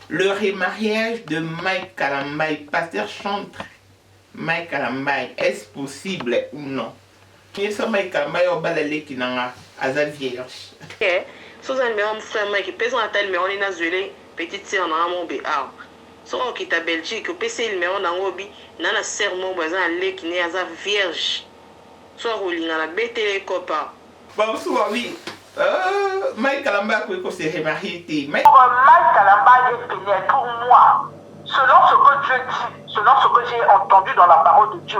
Le remariage de Mike Kalambaye, pasteur chantre Mike Kalambaye, est-ce possible ou non? Mike Kalambaye au balai qui n'a pas vierge. Sous un numéro frère Mike, pèse un tel numéro n'a zulé, petite sœur n'a mon béar. Soit qui ta Belgique, PC le numéro n'a obi, n'a la serment bazin à lait qui n'est à vierge. Soit rouling à la bête les copains. Bon, soit oui. Mike Kalambaye peut se remarier. Mike Kalambaye est pénible pour moi. Selon ce que Dieu dit, selon ce que j'ai entendu dans la parole de Dieu,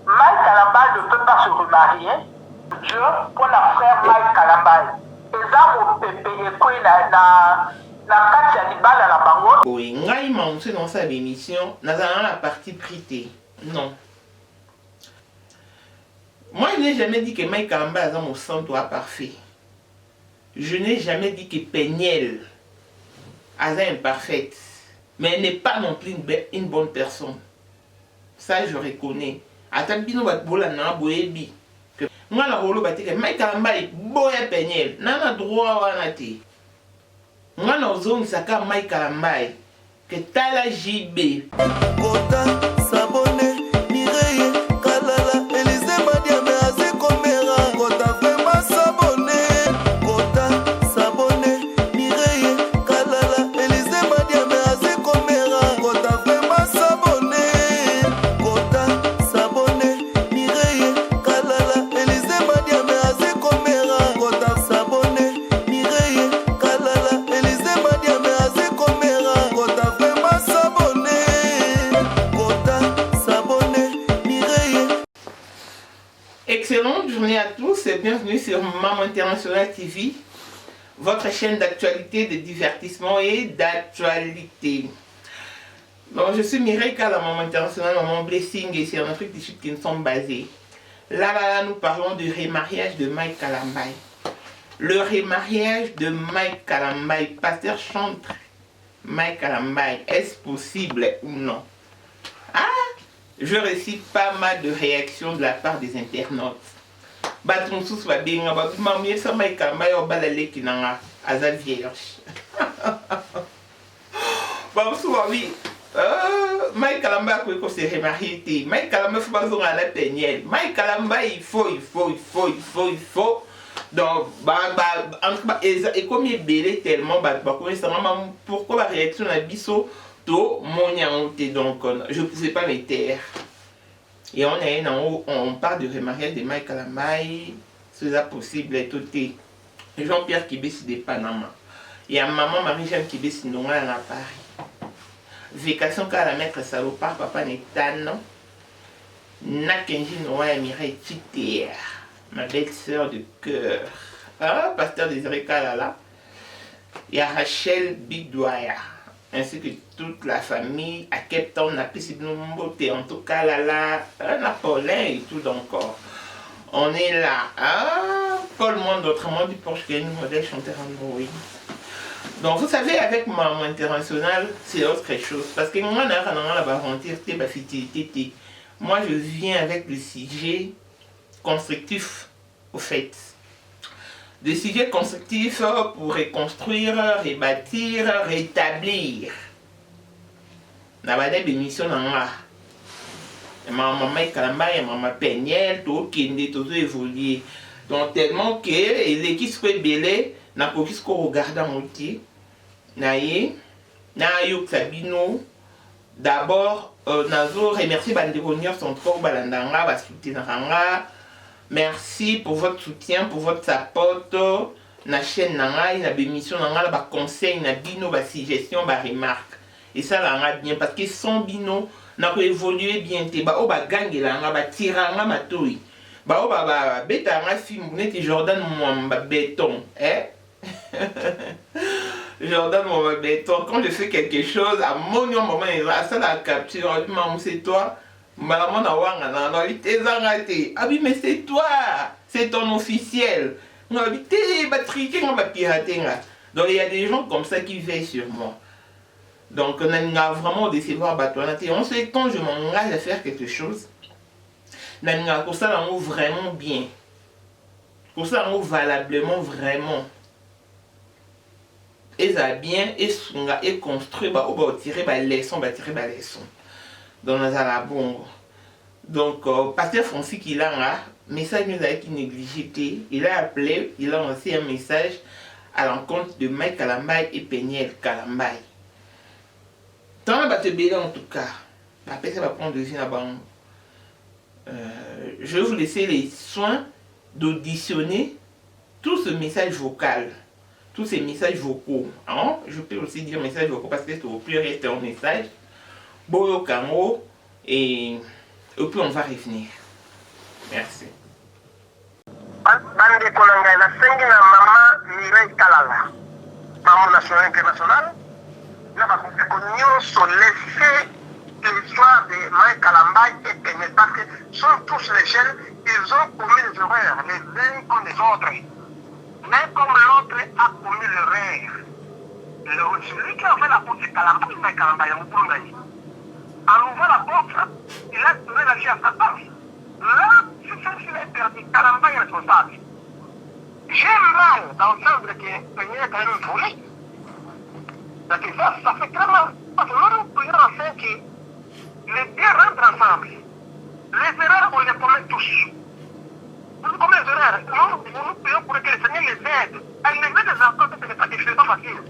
Mike Kalambaye ne peut pas se remarier. Dieu pour la frère Mike Kalambaye. Oui, ngai maunse dans sa émission, nous avons la partie prité. Non. Moi, je n'ai jamais dit que Mike Kalambaye est mon sang parfait. Je n'ai jamais dit que Peniel est imparfaite. Mais elle n'est pas non plus une bonne personne. Ça, je reconnais. Atambino batbola na boyebi. Moi, la rolo bati que Mike Kalambaye boya Peniel. Nana droit wana te. Moi, na zone saka Mike Kalambaye que tala JB. Kota sabone mireye kalala Elise Badia me aze komera kota vraiment sabone kota sabone mireye kalala Elise Badia me aze komera kota vraiment sabone kota sabone mireye kalala Elise Badia me aze komera kota sabone mireye kalala Elise Badia me aze komera kota vraiment sabone kota sabone mireye. Excellente journée à tous et bienvenue sur Maman International TV, votre chaîne d'actualité, de divertissement et d'actualité. Donc, je suis Mireille Kala, Maman International, Maman Blessing, et c'est en Afrique du Sud qui nous sommes basés. Là, nous parlons du remariage de Mike Kalambaye. Le remariage de Mike Kalambaye, pasteur chantre Mike Kalambaye, est-ce possible ou non? Je reçois pas mal de réactions de la part des internautes. Batron sous va bien, mamie ça Mike Kalambaye au balai qui n'a pas vierge. Bon, soit oui. Mike Kalambaye peut se remarier. Mike Kalambaye faut pas jouer à la peignelle. Mike Kalambaye il faut. Donc, et comme il est belé tellement, pourquoi la réaction à Bisso, donc je ne pouvais pas me taire. Et on parle de remariage de Mike Kalambaye, c'est possible et tout. Jean-Pierre Kibesi de Panama. Il y a maman Marie-Jeanne Kibesi de Paris. Vacation qu'à la maître salopard, papa n'est non. Nakenji Noa Mireille Chiter, ma belle-sœur de cœur. Pasteur Désiré Kalala. Il y a Rachel Bigdoya, ainsi que toute la famille à Cape Town, à Pessiboumbote, en tout cas là, Napoléon et tout encore. On est là. Paul Monde, autrement du Porsche, qui est une modèle chanteur Android. Donc vous savez, avec Maman International, c'est autre chose. Parce que moi, moi, je viens avec le sujet constructif, au fait. Des sujets constructifs pour reconstruire, rebâtir, rétablir. N'a pas d'émission dans là. Maman Mike Kalambaye, maman Peniel, tout qui tout évolué. Donc tellement que l'équipe soit belle, n'a pas qu'est-ce qu'on regarde en outil. Naïe, naïe Sabino. D'abord, nazo remercie Banderonier son trop balandanga, basoutinanga. Merci pour votre soutien, pour votre support. Na chaîne nanga, na bémission nanga, ba conseil, na bino, ba suggestion, ba remarque. Et ça là bien parce que son bino n'a pas évolué bien te ba o ba gangue là, ba tiranga matoi. Ba o ba beta nga film net Jordan Mwamba béton, Jordan Mwamba béton. Quand je fais quelque chose, à mon moment, ça la capture, maman c'est toi. Maman ah oui mais c'est toi, c'est ton officiel. Donc il y a des gens comme ça qui veillent sur moi. Donc on a vraiment décevoir Batouanati. On sait quand je m'engage à faire quelque chose, on a pour ça vraiment bien, pour ça valablement vraiment. ezala bien esunga econstruire batire baleson donc nazala bongo. Donc pasteur Francis Kilanga message nous a été négligé. Il a appelé, il a lancé un message à l'encontre de Mike Kalambaye et Peniel Kalambaye. Dans la bataille en tout cas, après ça va prendre deuxième à banque. Je vais vous laisser les soins d'auditionner tout ce message vocal, tous ces messages vocaux. Hein? Je peux aussi dire message vocaux parce que c'est au pluriel, c'est un message. Boyo Kamo et puis on va revenir. Merci. Bande Kolanga, la sengi na mama Mireille Kalala, maman nationale internationale, n'a pas laissé l'histoire de Mike Kalambaye et Peniel parce que sont tous les jeunes, ils ont commis des erreurs, les uns comme les autres. Mais comme l'autre a commis l'erreur, celui qui a fait la porte de Kalambaye, Mike Kalambaye, en ouvrant la porte, il a donné la vie à sa place. Là, c'est ça qu'il a interdit. Kalambaye est responsable. J'ai mal d'entendre que Peniel est quand même volé. Parce que ça fait très mal. Parce que nous pouvons faire que les deux rentrent ensemble. Les erreurs, on les commet tous. Nous commettons des erreurs. Nous prions pour que le Seigneur les aide. Elle les met des enfants, c'est pas facile.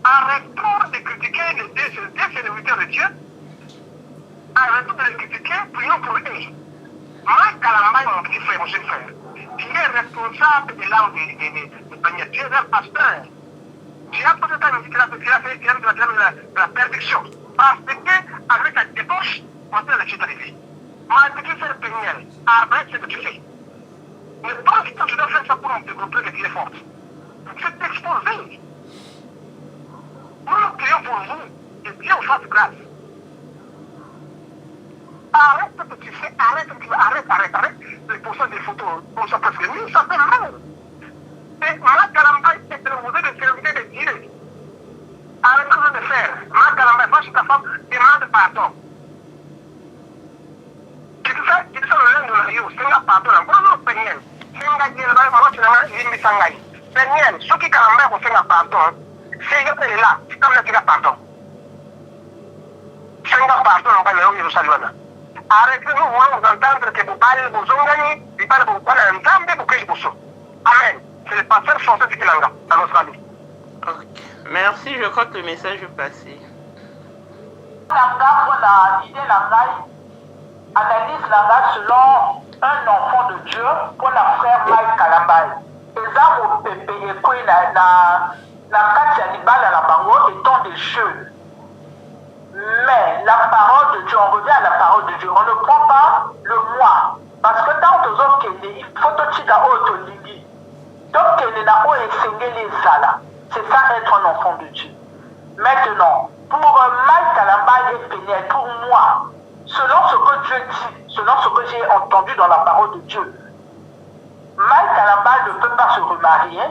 Arrêtons de critiquer les deux serviteurs de Dieu. Arrêtons de les critiquer, prions pour eux. Mike Kalambaye, mon petit frère, mon jeune frère, qui est responsable de l'âme de Peniel. Tu es un pasteur. Tu as peut-être qu'il a fait la perdition. Parce qu'avec la débauche, on peut la chiter. Mais tu fais le Peniel, arrête ce que tu fais. Ne pense pas que tu dois faire ça pour te montrer que tu es forte. C'est t'exposer. Nous prions pour vous et Dieu vous fasse grâce. Arrête ce que tu fais, arrête. Les pourcents des photos, on s'en presque nous, ça fait mal. Et Mike Kalambaye est le modèle de serviteur de Dieu. Arrête de faire. Mike Kalambaye, va chez ta femme, demande pardon. Tu dis ça le lundi de la Rio, c'est un pardon. Non, Peniel. C'est un gars qui est là, maman, tu n'as pas dit Sangaï. Peniel, ceux qui Kalambaye vont faire un pardon, c'est un gars là, c'est comme un pardon. C'est un gars pardon, on va le Jérusalem. Arrêtez, nous voulons entendre que vous parlez, vous ont gagné, vous parlez, vous parlez en temps, vous criez, vous sautez. Amen. C'est le pasteur français de Kilanga, dans l'Australie. Ok. Merci, je crois que le message est passé. Langa, pour l'idée Langa, analyse Langa selon un enfant de Dieu pour la frère Mike Kalambaye. Et ça, vous payez quoi la carte Yannibal à la bango étant des jeux. Mais la parole de Dieu, on revient à la parole de Dieu. On ne prend pas le moi. Parce que dans les autres, il faut que tu aies donc, c'est ça être un enfant de Dieu. Maintenant, pour Mike Kalambaye et Peniel, pour moi, selon ce que Dieu dit, selon ce que j'ai entendu dans la parole de Dieu, Mike Kalambaye ne peut pas se remarier.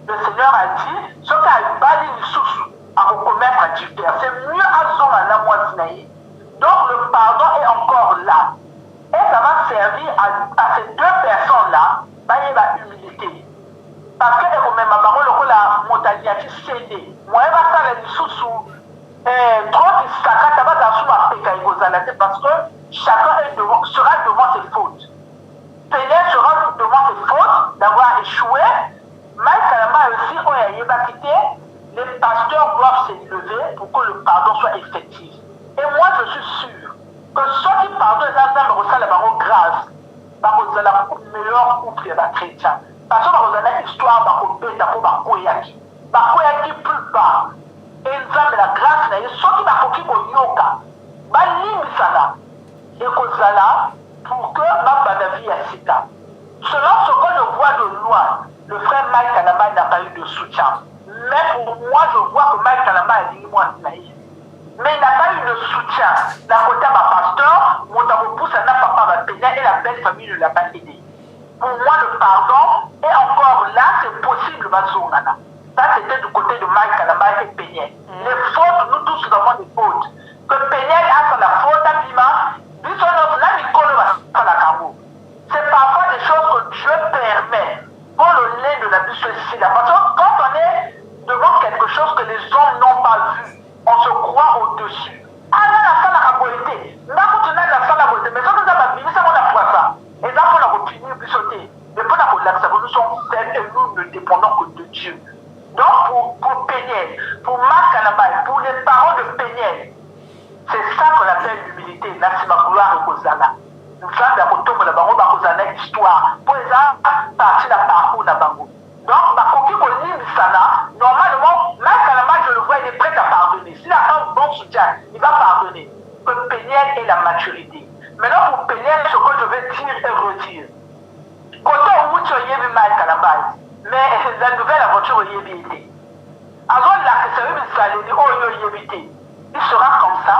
Le Seigneur a dit, ce qu'a eu bali sous à recommettre adultère, c'est mieux à son à la moitié. Donc le pardon est encore là. Et ça va servir à ces deux personnes-là, il y a humilité. Parce que même ma parole, la modalité cédée. Moi, je vais faire les sous-sous. Trop de sacrés, ça va dans parce que chacun sera devant ses fautes. Peniel sera devant ses fautes d'avoir échoué. Mike Kalambaye aussi, on va quitter. Les pasteurs doivent s'élever pour que le pardon soit effectif. Et moi, je suis sûr que ceux qui pardonnent les hommes reçoivent la parole grâce, parce que la meilleure couple est chrétien. Parce que vous avez une histoire qui plus bas. Et nous avons la grâce, ceux qui m'ont yoka, et pour que ma vie est cita. Selon ce que je vois de loin, le frère Mike Kalambaye n'a pas eu de soutien. Mais pour moi, je vois que Mike Kalambaye a dit moi naïf. Mais il n'a pas eu de soutien. D'un côté, ma pasteur, mon pousse à papa va payer et la belle famille ne l'a pas aidé. Pour moi, le pardon est encore là, c'est possible, Mazonana. Ça, c'était du côté de Mike Kalambaye et Peniel. Les fautes, nous tous, nous avons des fautes. Que Peniel a la faute à Pima, c'est parfois des choses que Dieu permet pour le lait de la bûche. Parce que quand on est dessus. Ah là, la salle a beauté. N'a pas tenu la salle a beauté. Mais ça, nous avons mis ça, on a pour ça. Et là, on a continué à sauter. Mais pour la nous sommes faibles et nous ne dépendons que de Dieu. Donc, pour Péniel, pour Marc Anabay, pour les parents de Péniel, c'est ça qu'on appelle l'humilité. Là, c'est ma gloire et Kozana. Nous sommes dans le tombe de la baron, Kozana, histoire. Pour les gens, partir la parcours de la baron. Donc, Bakoki Kolim Sana, normalement, Marc Anabay, je le vois, il est prêt à pardonner. S'il a un bon soutien, il va pardonner. Que Péniel ait la maturité. Maintenant, pour Péniel, ce que je vais dire et redire. Côté où tu as vu Marc Anabay, mais la nouvelle aventure au Yébité. Avant la il sera comme ça.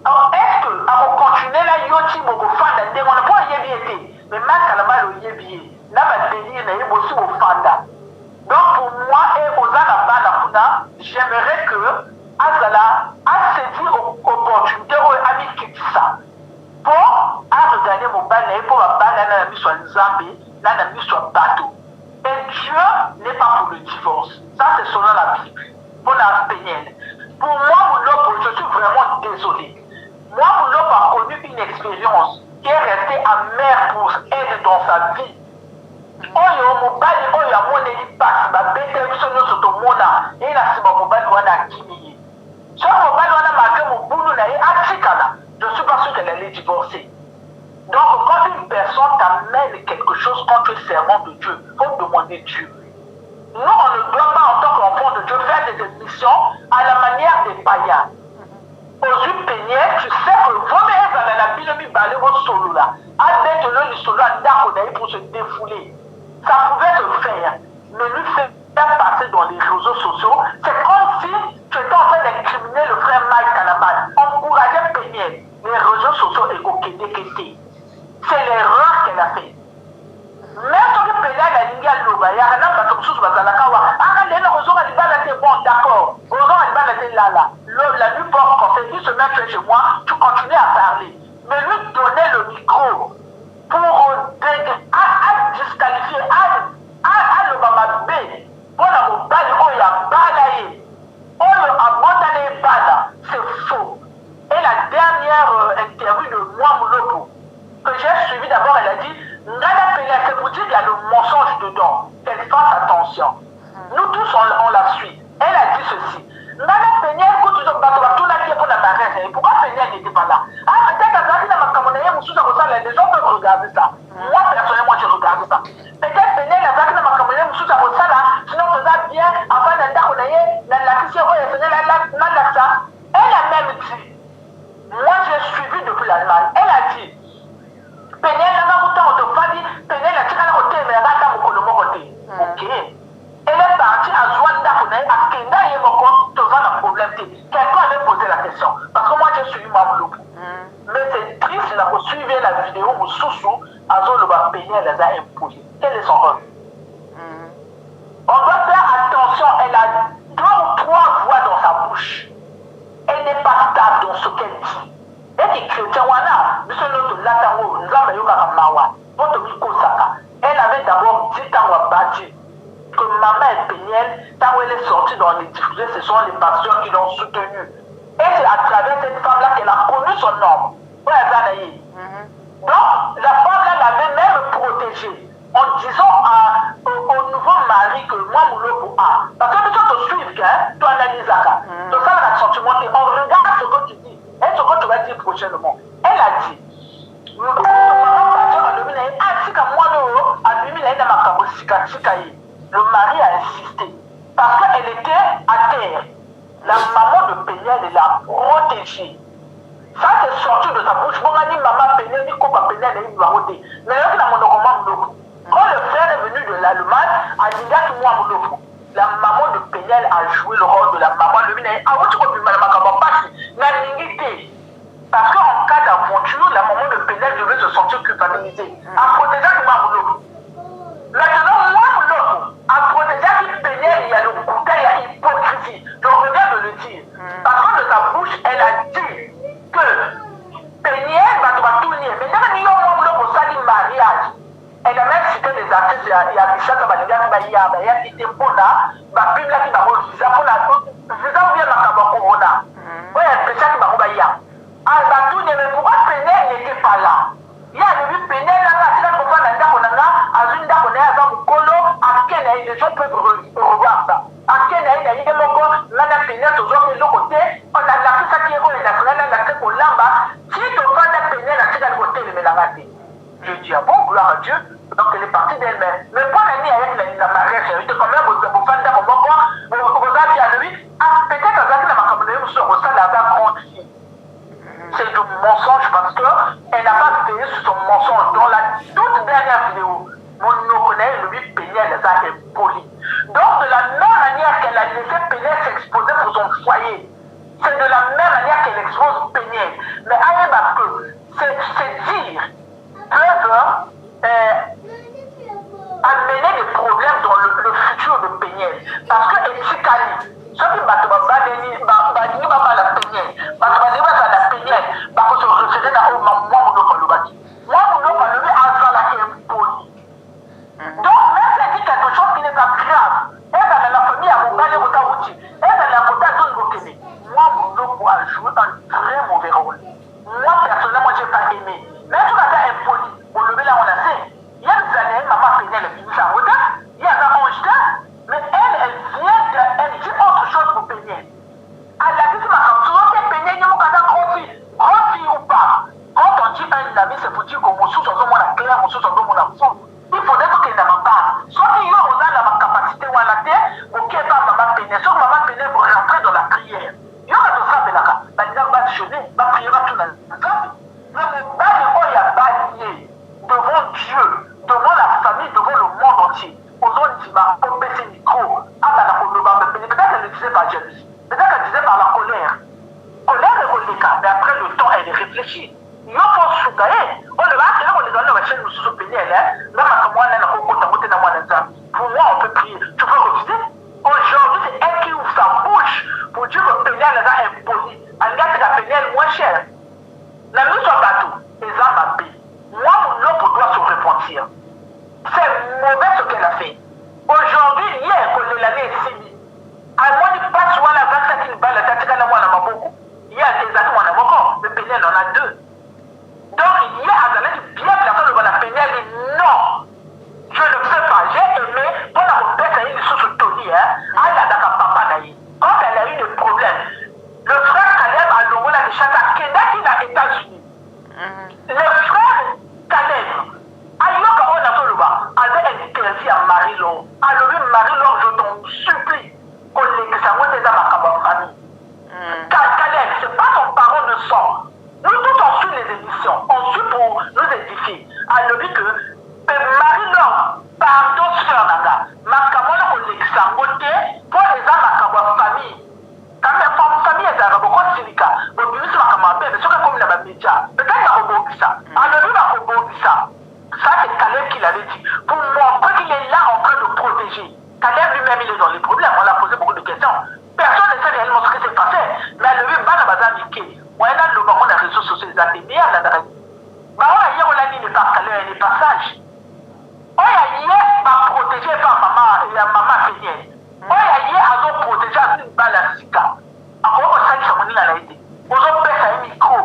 Alors, est-ce que, avant de continuer la yoti, on n'a pas Yébité, mais Marc Anabay au Yébité, là, va venir, il y a aussi au Fanda. Donc, pour moi, et aux Anabana, j'aimerais que Azala a saisi l'opportunité où Ami quitte ça. Pour regarder mon banner, pour ma banner, là, mis sur le Zambie, là, mis sur le bateau. Et Dieu n'est pas pour le divorce. Ça, c'est selon la Bible. Pour la Péniel. Pour moi, Moulop, je suis vraiment désolé. Moi, Moulop a connu une expérience qui est restée amère pour elle dans sa vie. Oyo, mon bali, oyo, mon élit passe, ma bête, sur le monde, et là, c'est mon bali, on a Kimi. Sur mon bali, on a marqué mon boulot, là, et Atikana. Je ne suis pas sûr qu'elle allait divorcer. Donc, quand une personne t'amène quelque chose contre le serment de Dieu, il faut demander Dieu. Nous, on ne doit pas, en tant qu'enfant de Dieu, faire des émissions à la manière des païens. Aux yeux Péniel, tu sais que vos mères dans la Bible, balé au solo là. Avec le solo à pour se défouler. Ça pouvait se faire. Mais lui faire passer dans les réseaux sociaux, c'est comme si tu étais en train d'incriminer le frère Mike Calaman. Encourager Péniel. Les réseaux sociaux et Kokédé. C'est l'erreur qu'elle a fait. Même si on peut aller à la ligne à l'eau, il y a un homme qui a fait ah, les réseaux à l'ibal, bon, d'accord. Réseau à l'ibal, là. La nuit porte conseil, une semaine, tu es chez moi, tu continues à parler. Mais lui donner le micro pour disqualifier, à le Bama B, pour la mobile, il y a balaye. On a abandonné bala, c'est faux. Et la dernière interview de moi, Moulopo, que j'ai suivi d'abord, elle a dit Ngana Péniel, c'est pour dire qu'il y a le mensonge dedans. Qu'elle fasse attention. Nous tous, on la suit. Elle a dit ceci. Ngana Péniel, tout la vie pour la marraine. Pourquoi Péniel n'était pas là? Ah, peut-être que les gens peuvent regarder ça. Moi, personnellement, je regarde ça. Peut-être Péniel, sinon, ça va bien, avant elle a même dit, moi j'ai suivi depuis l'Allemagne, elle a dit, Péniel, Péniel a tiré le côté, mais elle a côté. Ok. Elle est partie à Zouanda, à Kenda, et mon problème. Quelqu'un avait posé la question. Parce que moi j'ai suivi Mamlouk. Mais c'est triste, il a suivi la vidéo où Soussou, à Zouanda, Péniel les a imposés. Quel est son rôle? On doit faire attention, elle a 2 ou 3 voix dans sa bouche. Elle n'est pas stable dans ce qu'elle dit. Elle dit chrétien, elle avait d'abord dit que maman et Péniel, quand elle est sortie dans les diffusés, ce sont les pasteurs qui l'ont soutenue. Et c'est à travers cette femme-là qu'elle a connu son homme. Donc, la femme-là l'avait même protégée en disant au nouveau mari que moi, Moulopo a. Parce que tu te suives, tu analyses ça. Tu as le sentiment, on regarde ce que tu dis et ce que tu vas dire prochainement. Elle a dit, le mari a insisté parce qu'elle était à terre. La maman de Péniel l'a protégée. Ça c'est sorti de sa bouche. Bon, on a dit maman Péniel, ni quoi Péniel, il va ôter. Mais là, quand le frère est venu de l'Allemagne, a dit la maman de Péniel a joué le rôle de la maman de Péniel. Parce qu'en cas d'aventure, la maman de Péniel devait se sentir culpabilisée. À protéger tout le maintenant, moi, à protéger Péniel, il y a le côté, il y a l'hypocrisie. Je reviens de le dire. Parce que de sa bouche, elle a dit que Péniel va tout nier. Mais quand il y a un mariage, elle a même cité des artistes, il y a Michel Kabaliga qui il y a Itembona, Bibla qui va visa pour la visa ou bien la Corona. mensonge parce qu'elle n'a pas payé sur son mensonge. Dans la toute dernière vidéo, mon connaît lui payait les arts impolis. Donc, de la même manière qu'elle a laissé Péniel s'exposer pour son foyer, c'est de la même manière qu'elle expose Péniel. Mais allez, parce que ces dires peuvent amener des problèmes dans le futur de Péniel. Parce que Etikali, ceux qui battent la Péniel, la Péniel, parce que se référer à moi, donc, même si elle dit quelque chose qui n'est pas grave, elle est dans la famille à Mongale Rotaouti, elle est dans la Kota Zongokene. Moi, mon logo a joué un très mauvais rôle. Moi, personnellement, je n'ai pas aimé. Mais tout le monde est impoli. Au lever là, on a fait. Il y a des années, maman Péniel est venue à Rota, il y a un ange, mais elle dit autre chose pour Péniel. Elle a dit, Péniel, il y a grand fille ou pas. Quand on dit un ami, c'est pour dire que mon sous, on a clair, mon sous, on a fond. Il faudrait que maman parle. Soit qu'il y a ma capacité ou à la terre, ok, pas maman Péniel. Soit maman Péniel pour rentrer dans la prière. Il y aura de ça, mais là, il va jeûner, va prier, va tout dans la table. Mais le bail, il y a baillé devant Dieu, devant la famille, devant le monde entier. Aux autres, il va baisser le micro. Peut-être qu'elle le disait par jalousie. Peut-être qu'elle disait par la colère. Colère est le cas, mais après le temps, elle réfléchit. Il faut sougayer. On le va on les donne la chaîne sous Péniel. Pour moi, on peut prier. Tu peux refuser? Aujourd'hui, c'est elle qui ouvre sa bouche pour dire que Péniel les a impolis. Elle garde la Péniel moins chère. La mise sur bateau, les âmes à paix. Moi, mon homme doit se repentir. C'est mauvais ce qu'elle a fait. Aujourd'hui, hier, quand l'année est finie, à moi, il passe sur la 27 balles, la tête de moi, on a beaucoup. Il y a des amis, on a beaucoup. Le Péniel, on a deux. Donc, il y a un allant bien personne de la Péniel dit non, je ne sais pas, j'ai aimé, pour la repère, il y a une source Tony, elle a d'accord papa d'ailleurs. Quand elle a eu des problèmes, le frère Caleb a loué la Chata, Kenda qui est aux États-Unis. Le frère Caleb, ailleurs qu'on a fait le bas, avait interdit à Marie-Laure. Alors, Marie-Laure, je t'en supplie, qu'on les ça va déjà ma famille. Caleb, c'est pas son parent de sang. Nous tous on suit les émissions, on suit pour nous édifier. Alors que Marie-Laure, pardon sœur Nanga, ma camola on l'exangote pour les âmes à famille. Quand même famille est arabe, quand Sylvika, on dit que ma camarade, mais ce que comme la média, peut-être qu'il y a robot ça. Alors lui va robot ça. Ça c'est Caleb qui l'avait dit. Pour montrer qu'il est là en train de protéger. Caleb lui-même il est dans les problèmes, on l'a posé beaucoup de questions. Personne ne sait réellement ce qui s'est passé, mais le but va la base indiquer. On a le moment des réseaux sociaux, les ateliers, on a hier, on a dit les partenaires, les passages. On a hier, va protéger par maman et maman Péniel. On a hier, à nous protéger à une balle à Sika. Encore, on s'est dit, on a été. On a fait un micro.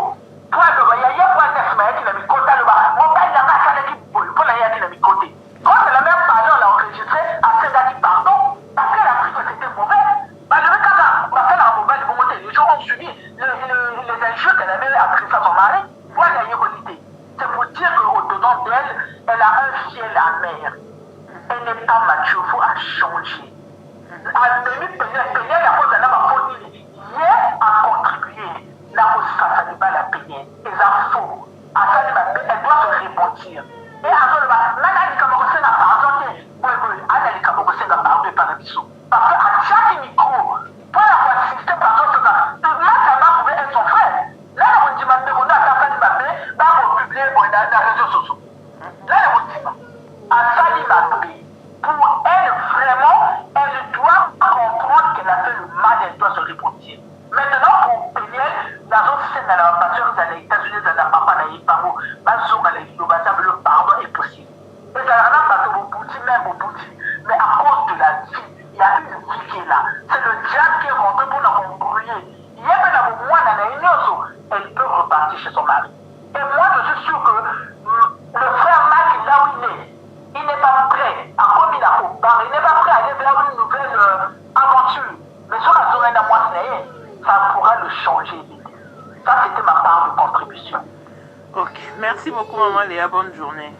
Pour le voyage, pour un test, il a mis côté le bas. On va y avoir un équipe pour la y a mis côté. Quand la même parole, on l'a enregistré, à Cédric, pardon, parce qu'elle a pris que c'était mauvais. Le cas on va faire la mobile pour monter. Les gens ont suivi les injures qu'elle avait adressées à son mari. Voilà une qualité. C'est pour dire qu'au-dedans d'elle, elle a un fiel amer. Elle n'est pas mature, il faut la changer. Péniel, la cause de la folie, hier a contribué. La cause de la Péniel. Et ça faux. Elle doit se repentir. Et à ce moment-là, elle dit qu'elle a pardonné. Elle dit qu'elle a pardonné par le bisou. Parce qu'à chaque micro, pour avoir assisté par d'autres cas, là, ça va pouvoir être son frère. Là, on dit que on a Sali Mbappé, va publier dans les réseaux sociaux. Là, on dit à Sali Mbappé, pour elle, vraiment, elle doit comprendre qu'elle a fait le mal, elle doit se repentir. Maintenant, pour Péniel, la zone scène à la passion, dans les États-Unis, dans la papa, dans les parents, le pardon est possible. Et ça n'a pas de bouti, même au bouti. Mais à cause de la vie, il y a une vie qui est là. C'est le diable qui est rentré pour la embrouiller. Il y a même un mois dans la elle peut repartir chez son mari. Et moi, je suis sûr que le frère Mac, là où il n'est pas prêt à comme il a au bar, il n'est pas prêt à aller vers une nouvelle aventure. Mais sur la zone de moi, ça pourra le changer. Ça, c'était ma part de contribution. Ok, merci beaucoup maman Léa, bonne journée.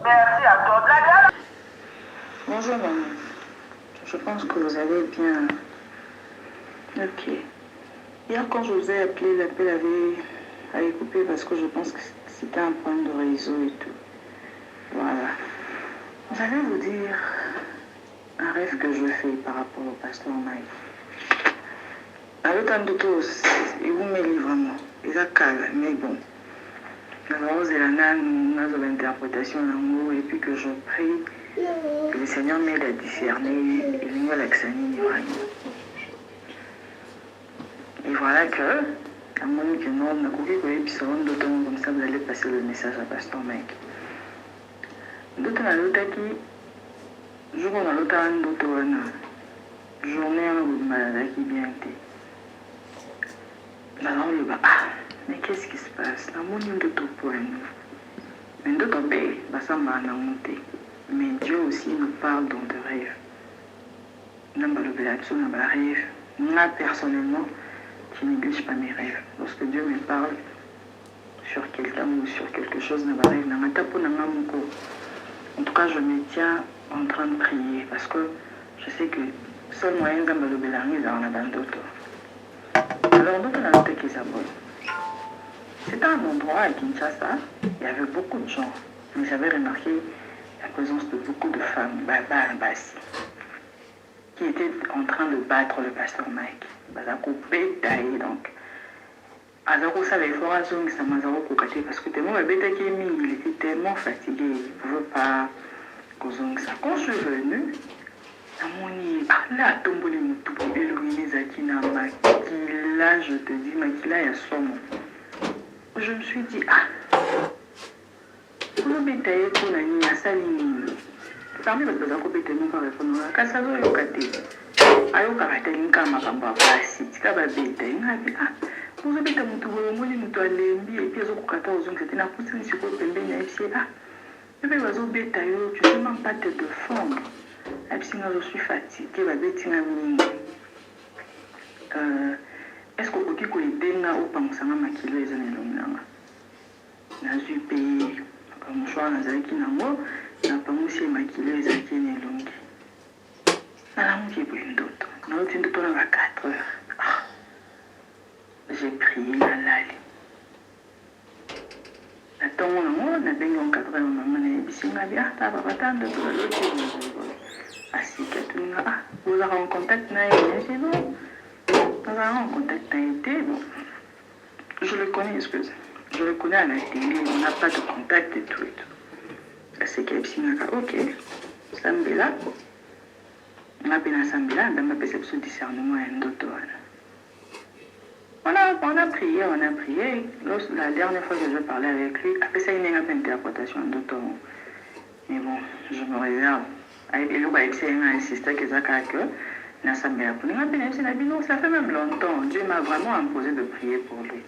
Merci à toi. Bonjour maman. Je pense que vous allez bien. Ok. Hier quand je vous ai appelé, l'appel avait Allez couper parce que je pense que c'était un point de réseau et tout. Voilà. J'allais vous dire un rêve que je fais par rapport au pasteur Mike. À l'automne de tous, il vous met vraiment. Il a calme, mais bon. Nous avons l'interprétation d'amour et puis que je prie que le Seigneur m'aide à discerner et nous l'accent. Et voilà que, à mon avis, que nous avons coupé l'épisode d'autant comme ça vous allez passer le message à pasteur Mike. D'autres dans l'autre qui, jour dans l'autre d'autres journée où maladie qui bien été. Alors on lui va, mais qu'est-ce qui se passe? La monde de tout point. Mais d'autres pays, ça m'a monté. Mais Dieu aussi nous parle dans des rêves. Dans le rêve, moi personnellement, je ne néglige pas mes rêves. Lorsque Dieu me parle sur quelqu'un ou sur quelque chose dans le rêve, en tout cas, je me tiens en train de prier parce que je sais que seul moyen dans le bélarni, c'est en avant d'autres. Alors, d'autres dans l'autre qui s'abonnent. C'était un endroit à Kinshasa, il y avait beaucoup de gens, mais j'avais remarqué la présence de beaucoup de femmes, basses, qui étaient en train de battre le pasteur Mike. Bazako bétaillé donc. Azako savait fort à zone, ça m'a cocaté parce que tellement il était tellement fatigué, il ne pouvait pas causer ça. Quand je suis venu, là, tombé le moutou, Zakina, Makila, je te dis, Makila, il y a son. Je me suis dit, pour le bétail, pour la nuit, à Saline, parmi les Bazako bétaillé, nous va répondre à Kassado et au Kate. Ayo karateli kama kamba basi tikaba beta ingapi vous avez ta mutu ngoli mutu alembi et puis azokukata ozongi c'était na kusini siko pembeni ya fie bébé bazo beta yo tu peux même pas te défendre absinga je suis fatigué ba betinga mingi est-ce que okoki ko edenga opangusanga makilo eza na elonginanga nazwi pe kamushwa nazalaki nango napangusi makilo ezalaki na elongi. J'ai prié la lali. Attends, on a bien en 4 heures, on a bien vous avez en contact, c'est bon. Nous avons en contact, bon. Je le connais, excuse. Je le connais à la télé, on n'a pas de contact et tout. C'est qu'il y a ok. Sambela. On a bien assemblé, dans ma perception de discernement et d'autres. On a prié. La dernière fois que je parlais avec lui, après ça, il n'y a pas d'interprétation d'autres. Mais bon, je me réserve. Et là, il a insisté que ça fait même longtemps. Dieu m'a vraiment imposé de prier pour lui.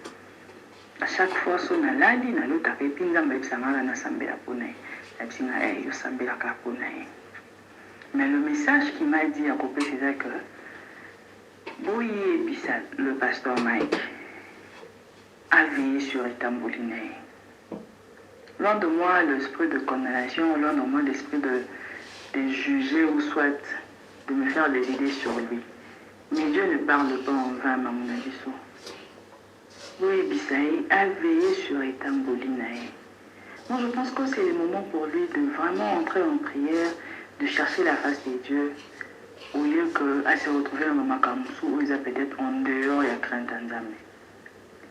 À chaque fois, son alali, na l'autre, et puis, mais le message qu'il m'a dit à propos, c'est que Boye Bissat, le pasteur Mike, a veillé sur Etambouline. Loin de moi l'esprit de condamnation, loin de moi l'esprit de juger ou soit de me faire des idées sur lui. Mais Dieu ne parle pas en vain, mon avis. Boye Bissat a veillé sur Etambouline. Moi, je pense que c'est le moment pour lui de vraiment entrer en prière, de chercher la face de Dieu, au lieu qu'à se retrouver dans le Makamusu, où il a peut-être en dehors, il y a crainte d'Anzame.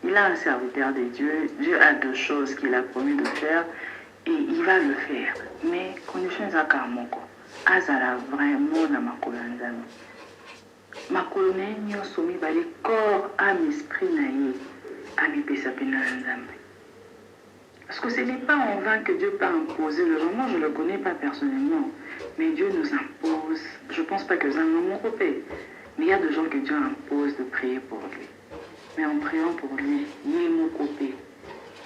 Il a un serviteur de Dieu, Dieu a 2 choses qu'il a promis de faire, et il va le faire. Mais, condition Zakamoko, Azala vraiment dans ma colonne. Ma colonne, nous sommes les corps, âme, esprit, naïe, âme, pesapina, Anzame. Parce que ce n'est pas en vain que Dieu peut imposer le moment, je ne le connais pas personnellement. Mais Dieu nous impose, je ne pense pas que c'est un moment coupé, mais il y a des gens que Dieu impose de prier pour lui. Mais en priant pour lui, il est mon côté.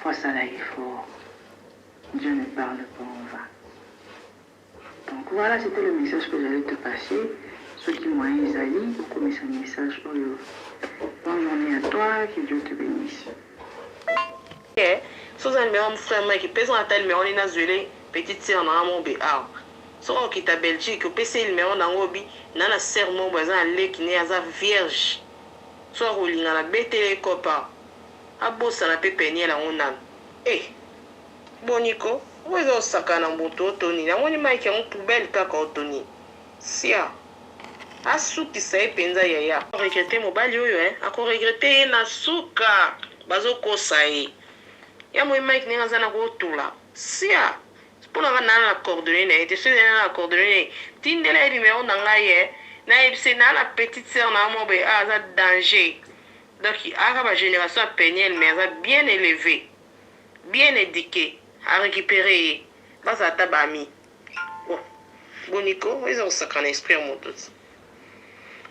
Face à l'effort, Dieu ne parle pas en vain. Donc voilà, c'était le message que j'allais te passer. Ceux qui m'ont Isaïe, beaucoup mis un message. Bonne journée à toi, que Dieu te bénisse. Suzanne me homme frère qui pèse en tel mais on est nazulé petite sœur dans mon béar. So qui ta Belgique PC il me on dans obi nana serment bazan le qui n'est à vierge. So rouling na bête les copains. abosana mpe peniel yango nanu boniko oyo eza osakana moto otoni namoni mike yango poubele kaka otoni sia asukisa ye mpenza yaya akoregrete mobali oyo akoregrete ye na suka bazokosa ye ya moi mike ndenge aza na kotula sia mpona nga nana na coordonné na ye te soki nana na coordonné na ye tindela ye numero na ngai ye nayebise naa na petite sœur na mobe aza danger donc aka bagénération ya peniel mais aza bien élevé bien éduqué arécupéré ye bazala ata bami boniko eza kosakana esprit ya moto ti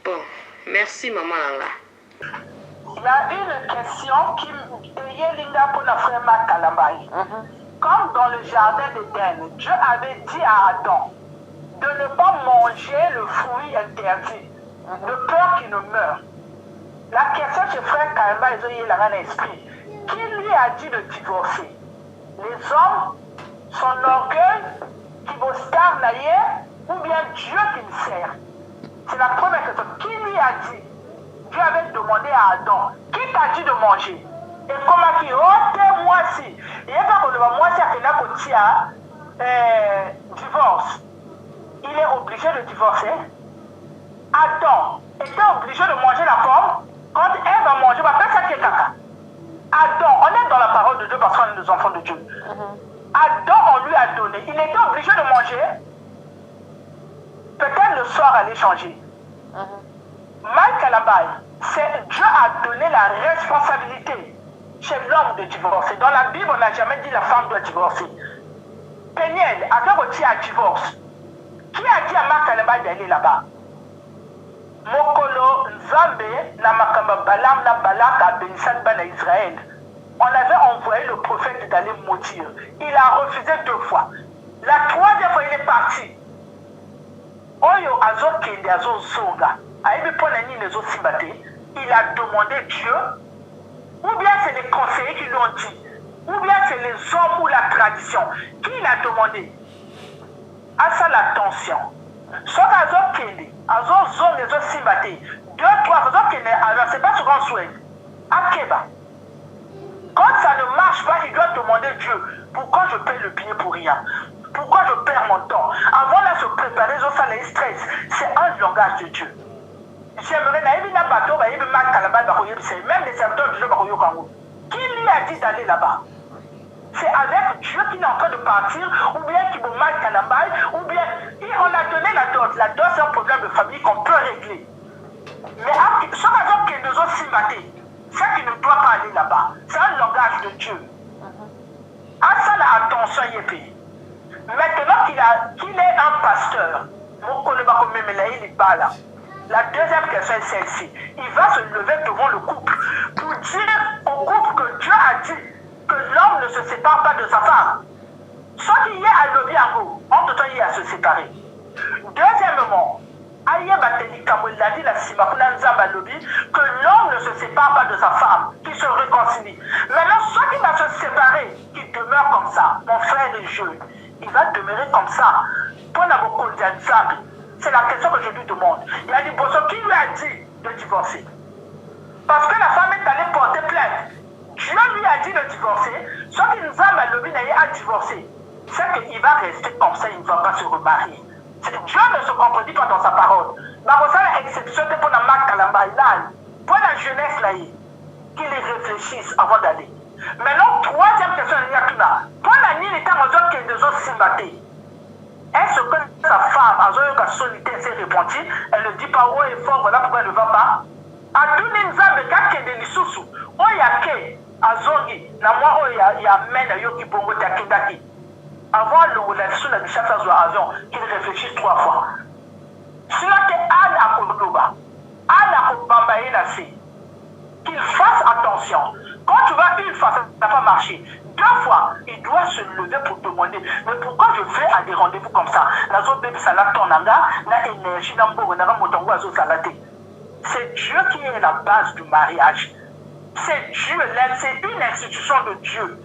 bon merci maman nanga. Il y a une question qui est Linda pour notre frère Makalambaï. Comme dans le jardin d'Éden, Dieu avait dit à Adam de ne pas manger le fruit interdit, de peur qu'il ne meure. La question chez frère Kalambaï, il a un esprit. Qui lui a dit de divorcer? Les hommes, son orgueil, qui vous star ou bien Dieu qui le sert? C'est la première question. Qui lui a dit? Dieu avait demandé à Adam, qui t'a dit de manger? Et comment qui ôte moi si? Il n'y a pas que moi si à divorce. Il est obligé de divorcer. Adam était obligé de manger la pomme. Quand elle va manger, on va faire ça qui est caca. Adam, on est dans la parole de Dieu parce qu'on est des enfants de Dieu. Adam, on lui a donné. Il était obligé de manger. Peut-être le soir aller changer. Mike Kalabai, c'est Dieu a donné la responsabilité chez l'homme de divorcer. Dans la Bible, on n'a jamais dit la femme doit divorcer. Peniel, à quel moment a divorce? Qui a dit à Mike Kalabai d'aller là-bas? Mokolo Nzambe, na makamba Balam, na Balaka, Benisan Bana Israël. On avait envoyé le prophète d'aller maudire. Il a refusé 2 fois. La 3e fois, il est parti. Oyo azo kende azo zonga. Il a demandé Dieu, ou bien c'est les conseillers qui l'ont dit, ou bien c'est les hommes ou la tradition. Qui l'a demandé? À ça l'attention. Soit azo kende, azo zonga, azo simbate. 2, 3, azo kende, alors c'est pas ce qu'on souhaite. Akeba. Quand ça ne marche pas, il doit demander Dieu, pourquoi je paie le billet pour rien? Pourquoi je perds mon temps? Avant de se préparer, ça les stress. C'est un langage de Dieu. J'aimerais même les serviteurs de Dieu. Qui lui a dit d'aller là-bas? C'est avec Dieu qu'il est en train de partir, ou bien qui me mal Kalambaï, ou bien on a donné la dot. La dot, c'est un problème de famille qu'on peut régler. Mais ce raison qui nous ont simaté, c'est qu'il ne doit pas aller là-bas. C'est un langage de Dieu. À ça, la attention, Yépi. Maintenant qu'il est un pasteur, la deuxième question est celle-ci. Il va se lever devant le couple pour dire au couple que Dieu a dit que l'homme ne se sépare pas de sa femme. Soit qu'il y ait à l'objet en haut, entre temps il y a à se séparer. Deuxièmement, il a dit que l'homme ne se sépare pas de sa femme, qu'il se réconcilie. Maintenant, soit qu'il va se séparer, qu'il demeure comme ça, mon frère est jeune, il va demeurer comme ça. Pour la c'est la question que je lui demande. Il a dit, bon, qui lui a dit de divorcer? Parce que la femme est allée porter plainte. Dieu lui a dit de divorcer, soit qu'il nous a divorcer. C'est qu'il va rester comme ça, il ne va pas se remarier. Dieu ne se contredit pas dans sa parole. Mais pour ça, l'exception c'est pour la marque Kalamba, pour la jeunesse là, qu'il y réfléchisse avant d'aller. Maintenant, troisième question, il y a tout là. Pour la nuit, il est en zone qui est de zone simbatée. Est-ce que sa femme, à zone solitaire, s'est répandue? Elle ne dit pas haut et fort, voilà pourquoi elle ne va pas. À tout le monde, quand il y a des sous, il y a que, à zone, il y a men, qui bongo, takindaki. Avant la sous la chasse à avion, qu'il réfléchisse 3 fois. Sinon, que Anne a Kodoba, Anne a Kobambaye Nassé, qu'il fasse attention. Quand tu vas une fois, ça n'a pas marché. 2 fois, il doit se lever pour demander. Mais pourquoi je vais à des rendez-vous comme ça? La zone bébé salade tonanga, la énergie n'a pas motongo à salade. C'est Dieu qui est la base du mariage. C'est Dieu, c'est une institution de Dieu.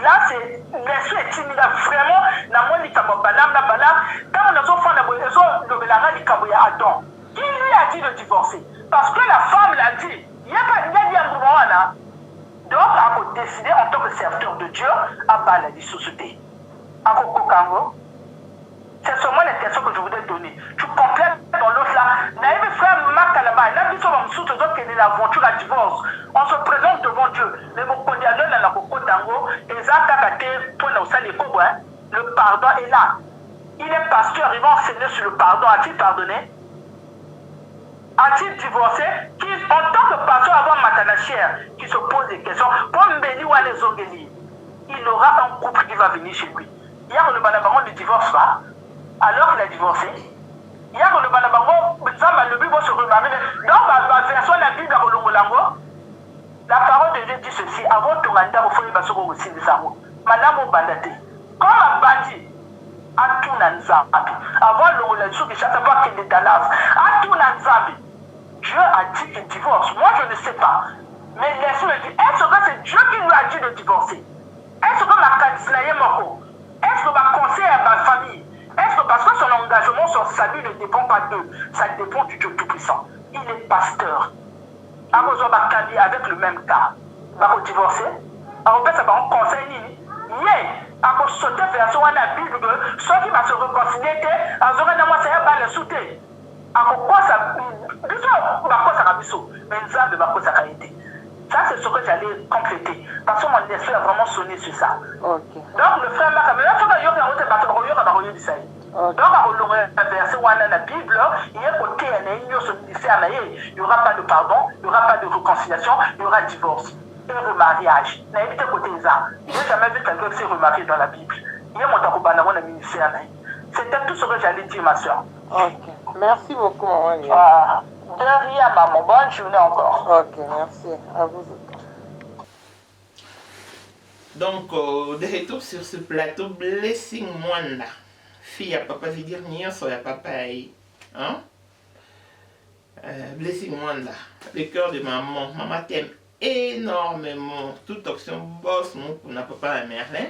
Là, c'est l'esprit est timide. Vraiment, la moelle balam, quand on a enfant, Adam, qui lui a dit de divorcer? Parce que la femme l'a dit. Il n'y a pas de moment là. Donc, à décider en tant que serviteur de Dieu à parler de société. À Kokango, c'est seulement les questions que je voudrais donner. Tu complètes dans l'autre là. Naïve frère Makalaba, là, nous sommes sous l'aventure à divorce. On se présente devant Dieu. Mais mon condamné dans la Kokango, et Zakakate, pour le pardon est là. Il est pasteur, il va enseigner sur le pardon. A-t-il pardonné? A-t-il divorcé? Qui, en tant que pasteur avant Matanachère, qui se pose des questions, pour Mbeni ou les Zongeli, il aura un couple qui va venir chez lui. Hier, le Banabango ne divorce pas, alors qu'il a divorcé. Hier, le Banabango, le Bible se remarier. Dans la version de la Bible, la parole de Dieu dit ceci: avant ton mandat, il faut que tu fasses aussi des amours. Madame Bandate, comme un bandit, à tout Nanzambi, avant le relation qui chante pas qu'il est dans l'âme, à tout Nanzambi, Dieu a dit qu'il divorce. Moi, je ne sais pas. Mais laissez-le dire, est-ce que c'est Dieu qui lui a dit de divorcer? Est-ce que ma candidature est morte? Est-ce que ma conseil à ma famille? Est-ce que parce que son engagement, son salut ne dépend pas d'eux, ça dépend du Dieu Tout-Puissant. Il est pasteur. Avec le même cas. Il va divorcer. Alors, ça va en conseil. À sauter version à la Bible, ceux qui vont se réconcilier, ils auraient dans moi, c'est un sauter. À quoi ça mais ça, c'est ce que j'allais compléter. Parce que mon esprit a vraiment sonné sur ça. Okay. Donc, le frère Makamé, il faut que donc, à verset où on a la Bible, il y a côté, il n'y aura pas de pardon, il n'y aura pas de réconciliation, il y aura divorce et remariage. Il n'y a côté ça. Je n'ai jamais vu quelqu'un qui s'est remarié dans la Bible. Il y a mon ministère. C'était tout ce que j'allais dire, ma soeur. Ok. Merci beaucoup, maman. De rien, maman. Bonne journée encore. Ok, merci. À vous. Donc, de retour sur ce plateau, Blessing Mwanda. Fille à papa, je veux dire, ni sur la papa. Hein? Blessing Mwanda. Le cœur de maman. Maman t'aime énormément. Toute option boss, mon pour n'a pas la mère. Hein?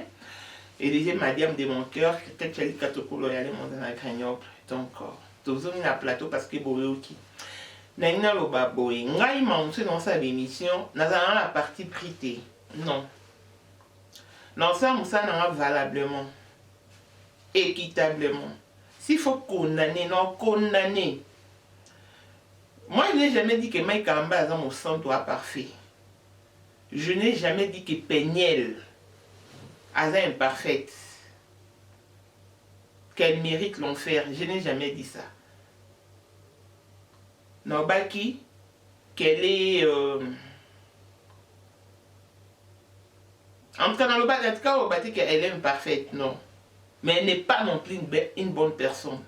Et déjà, madame de mon cœur, peut-être qu'elle est catokolo et elle est montée dans la cragnoble. Donc, toujours un plateau parce que Boyoki. N'a le baboy. Ngai m'a dans sa émission. N'a pas la partie prité. Non. Non, ça, Moussa n'a valablement. Équitablement. S'il faut condamner, non, condamner. Moi, je n'ai jamais dit que Mike Kamba a mon sang doit parfait. Je n'ai jamais dit que Peniel a imparfaite. Qu'elle mérite l'enfer. Je n'ai jamais dit ça. Non, Baki, qu'elle est. En tout cas, dans le bas, en tout cas, on va dire qu'elle est imparfaite, non. Mais elle n'est pas non plus une bonne personne.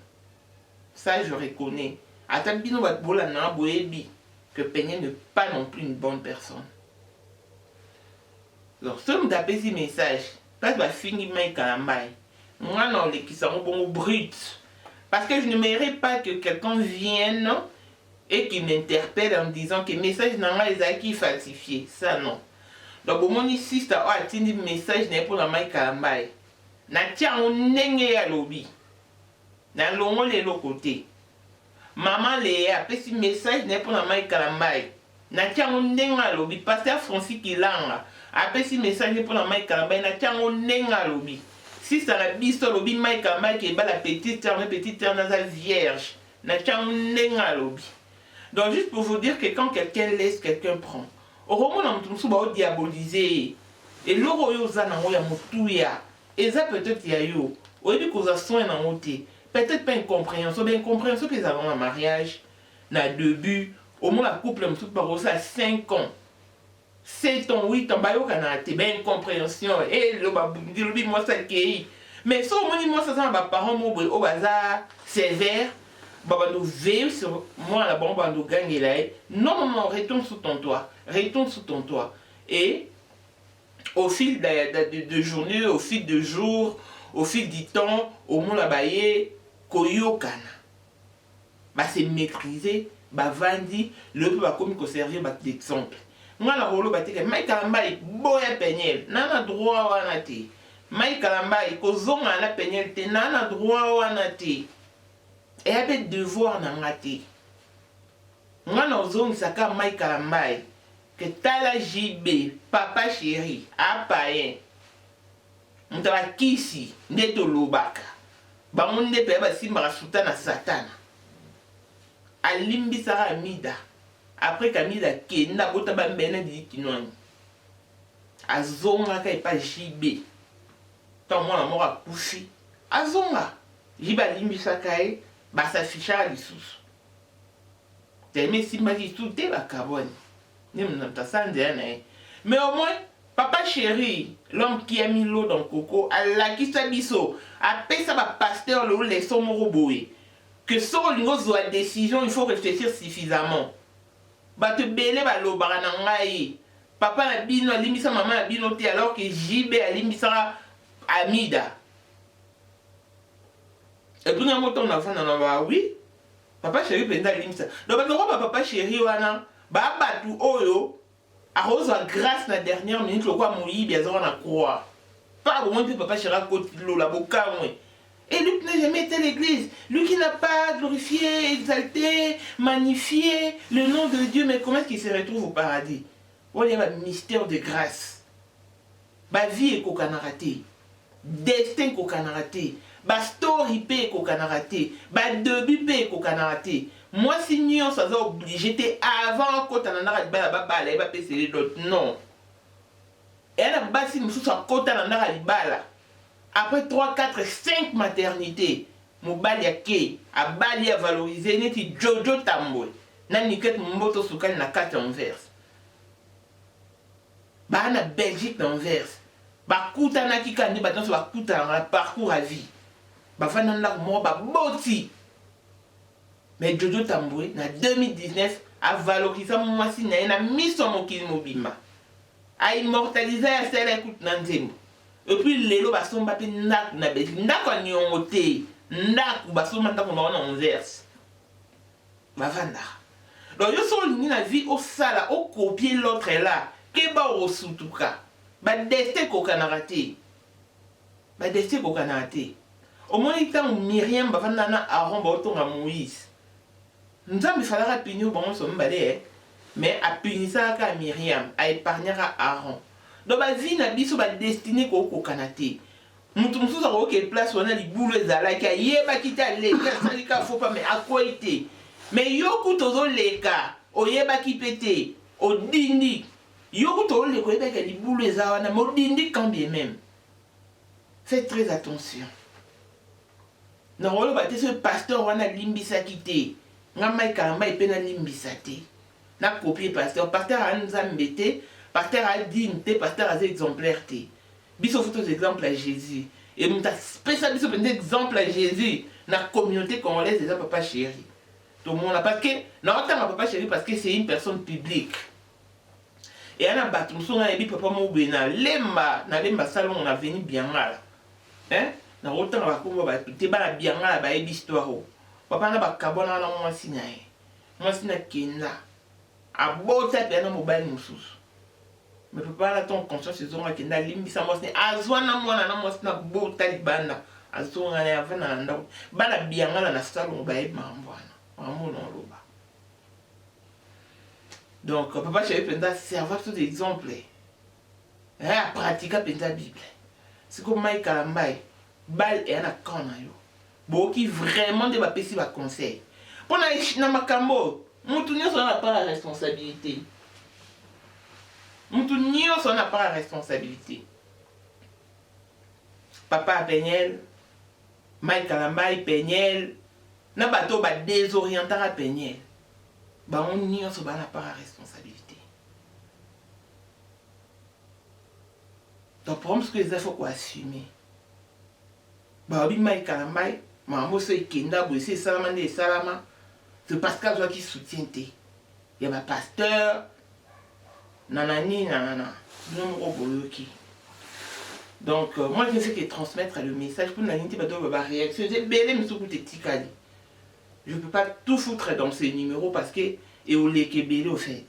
Ça, je reconnais. Atambino va bola na boebi que Peigné n'est pas non plus une bonne personne. Donc, si on d'après ces messages, parce que finir mais calamai, moi non les qui sont bon brut, parce que je ne mérite pas que quelqu'un vienne et qui m'interpelle en me disant que le message n'a pas été falsifié. Ça non. Donc, au moment ici, c'est un message n'est pour la maille calamai. Na tia on nenge ya lobby. Na longo le côté. Maman le a petit message n'est pour la maille calamai. Na tia on nenge ya lobby. Pasteur Francis Kilanga a petit message pour la maille calamai. Na tia on nenge ya lobby. Si ça la biso lobby maille calamai qui est la petite terre dans la vierge. Na tia on nenge ya lobby. Donc juste pour vous dire que quand quelqu'un laisse, quelqu'un prend. Au moment où on va diaboliser. Et l'oro yoza na ya mutuya. Et ça peut-être il y a eu. Au début qu'on a soin dans mon thé. Peut-être pas une compréhension. Mais une compréhension qu'ils ont un mariage. Dans début. Au moins la couple me soupe par ça 5 ans. 7 ans, 8 ans. Bah yo kanate. Ben une compréhension. Et le baboundi le moi ça qui. Mais ça au moins moi ça ça ba parents mo au bazar sévère. Baba nous veille sur moi la bombe nous gagne là. Non, retourne sous ton toit. Retourne sous ton toit. Et au fil de journée, au fil de jours, au fil du temps, au monde abayé, koyokana. Bah c'est maîtriser, bah vandi, le peu va comme servir bah d'exemple. Moi la rolo bah t'es Mike Kalambai, boya Peniel, nana droit wanati. Mike Kalambai, kozonga na Peniel te nana droit wanati. Et avec devoir na ngati. Moi na ozongi saka Mike Kalambai. que tala JB papa chéri apayen mutaba kisi ndeto lobaka bamunde pe basimbaka sultana satana alimbisaka Amida après Kamida kenda bota bambena di kinoni azonga ka epa JB tant mwana moko akufi azonga JB alimbisaka ye basafishaka lisusu tellement simbaki tout te bakaboni mais au moins papa chéri l'homme qui a mis l'eau dans le coco a la qui s'abisso a payé ça va pasteur le leçon moroboé que sur le décision il faut réfléchir suffisamment ba te belé ba lo baranangai papa na bino alimbisa maman na bino te alors que JB alimbisa Amida et puis na moto na fana na oui papa chéri penda alimbisa donc ba papa chéri wana ba batu oyo a rose grâce la dernière minute le quoi mourir bien on a croire pas au moins papa chéri côté la boka et lui qui n'a jamais été à l'église, lui qui n'a pas glorifié, exalté, magnifié le nom de Dieu, mais comment est-ce qu'il se retrouve au paradis? Oh, il y a un mystère de grâce. Ba vie est kokanarate, destin kokanarate, ba story pe kokanarate, ba début pe kokanarate. Moi si nyon ça va obligé j'étais avant quand on a ba bala ba pese les d'autres non. Et elle a basi musu sa kota na ndara libala. Après 3, 4, 5 maternités, mon bali a ké, a bali a valorisé, neti Jojo Tamboy, nan niket mboto soukan na 4 Anvers. Ba na Belgique d'Anvers. Ba kouta na kikandi ba dans ba kouta na parcours à vie. Ba fananda mo ba boti. Mais Jojo Tamboy na 2019 a valorisé moi si na mis son mokili mobima. A immortalisé à celle écoute nanzemo. Et puis les lots sont pas nak na Belgique. Nak on y ont ôté. Nak ou basso maintenant qu'on va en verse. Ba vanda. Donc yo sont ni na vie au sala au copier l'autre là. Que ba au sutuka. Ba destin ko kanarate. Ba destin ko kanarate. Au moins il temps Myriam ba vanda na Aaron ba otonga Moïse. Nzambi falara punir bon son balé mais a punir ça ka Myriam, a épargner à Aaron. Donc la vie na biso ba destiné ko kanate. Mutu musu sa ko ke place wana li boule zala ka yeba kita le ka salika faut pas mais à quoi été. Mais yoku tozo leka o yeba ki pété o dindi. Yoku tozo le ko yeba ka li boule zala na mo dindi quand bien même. Faites très attention. Na rolo ba te ce pasteur wana limbisa kité. Ngama ikamba ipena limbisa te. Na copier pasteur a nous embêté. Pasteur a dignité, pasteur a exemplaire. Biso photos exemples à Jésus. Et nous avons spécial biso exemple à Jésus dans la communauté congolaise des papa chéri. Tout le monde a parce que non tant papa chéri parce que c'est une personne publique. Et on a battu nous a dit papa Moubena lemba na lemba salon on a venu bien mal. Hein? Na autant va comme ba te ba bien mal ba histoire. Papa na ba kabona na moi sinae. Moi sina kenda. A bota pe na mobile mususu. Mais papa là ton conscience ils ont qui na limbi sa mosne azwana mwana na mosna bo talibana azonga na avana ndo bana bianga na salon ba e mambwana amona loba. Donc papa chéri penda servir tout exemple à pratiquer penda Bible. C'est comme Mike Kalambai bal et na kana yo bo qui vraiment de ba pesi ba conseil pour na makambo mutu nyo so na pas la responsabilité. Nous on n'a pas la responsabilité. Papa Pegnel, Mike Kalambai Pegnel, n'a pas tout désorienté à Pegnel. Bah on n'a pas la responsabilité. Donc pour ce que les efforts faut assumer. Bah oui Mike Kalambai, maman c'est Kenda, c'est Salama de Salama, c'est Pascal Joa qui soutient. Il y a ma pasteur. Nanani, nanana. Donc, moi, je ne fais que transmettre le message pour Nanini Baba réaction. Je ne peux pas tout foutre dans ces numéros parce que et au leke au fait.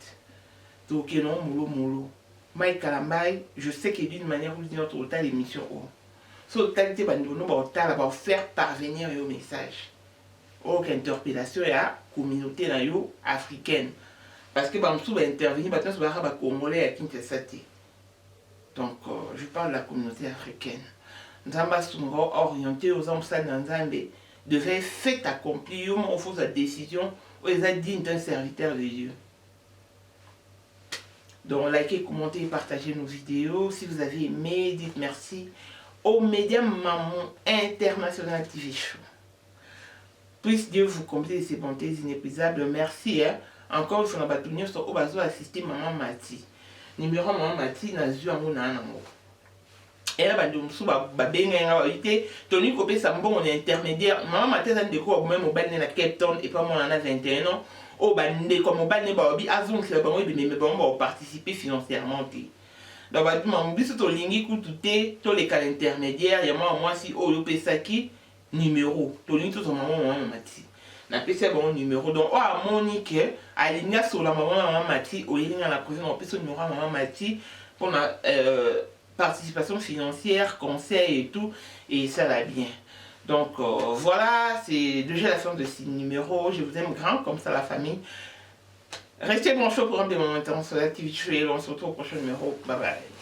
Donc, non, molo. Mike Kalambai, je sais que d'une manière ou d'une autre, on a l'émission. So, qualité va faire parvenir le message. Aucune interpellation à la communauté africaine. Parce que Bamsou va intervenir, maintenant sur les Congolais à Kinshasa. Donc, je parle de la communauté africaine. Nzamba Sungo orienté aux hommes Nzambe devait fait accomplir au fond sa décision où ils ont dit d'un serviteur de Dieu. Donc, likez, commentez et partagez nos vidéos. Si vous avez aimé, dites merci aux médias Maman International TV Show. Puisse Dieu vous combler de ses bontés inépuisables. Merci. Encore une fois, on va assister Maman Mati. Numéro Maman Mati, n'a vu un nanamo. Et là, Tony Copé Sambo, on est intermédiaire. Maman Mati, ça ne découvre même au bal de Cape Town et pas moi, on a 21 ans. Au bande, comme au bal de Baobi, Azon, c'est bon, mais bon, participer financièrement. Donc, mon but, c'est au lingi, tous les cas intermédiaires. Il y a moi, si, au Lopesaki, numéro. Tony, tout son maman Mati. Na pesa bon numéro donc à Monique alinga sur la maman Mati au ligne la cousine on peut son numéro maman Mati pour la participation financière, conseil et tout et ça va bien. Donc voilà, c'est déjà la fin de ce numéro. Je vous aime grand comme ça la famille. Restez branchés pour un des moments sur la TV et on se retrouve au prochain numéro. Bye bye.